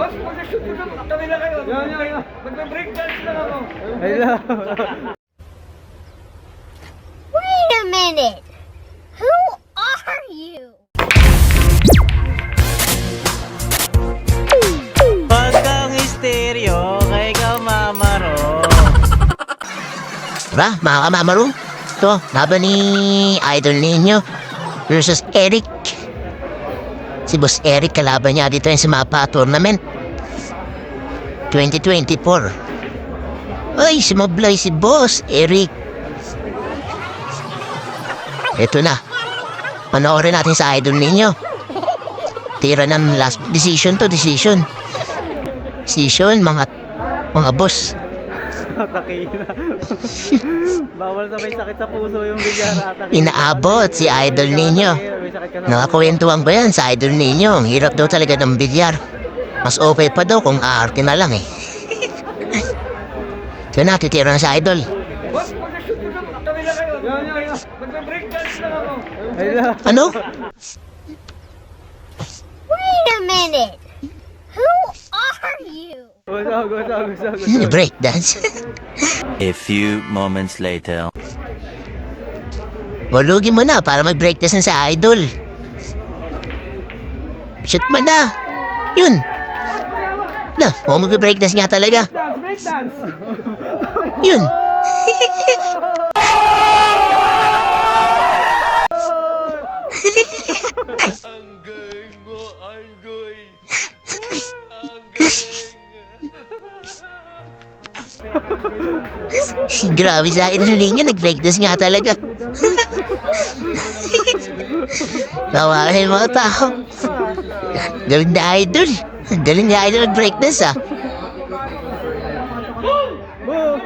Boss, mag-shoot ko na. Tabi na kayo. Yan. Magbe-break dance lang ako. Hello. Wait a minute! Who are you? Wag kang misteryo kay Kamamaro. Diba, mga kamamaro? Ito, laban ni Idol ninyo versus Eric. Si Boss Eric, kalaban niya dito yung sa Mapa Tournament 2024. Ay, sumablay si Boss Eric. Ito na. Panoorin natin sa Idol ninyo. Tira ng last decision to decision. Decision, mga boss. Takina. Bawal sabay sakit sa puso yung bilyar. Inaabot si Idol ninyo. Nakakwentuhan ba yan sa Idol ninyo? Ang hirap daw talaga ng bilyar. Mas okay pa daw kung aarte na lang eh. Ito na, titira na sa Idol. Boss, mag-shoot ko na. Tabi na kayo. Yan. Magbe-break dance lang ako. Hello. Ano? Wait a minute! Who are you? Gusog. Breakdance. A few moments later. Walugin mo na para mag-breakdance na sa Idol. Shoot mo na. Yun. Na, mag-breakdance nga talaga. Breakdance. Yun. Grabe sa akin ng linya, nag-breakdance nga talaga. Tawagan yung mga tao. Galing na Idol. Galing na Idol mag-breakdance ah. Boom.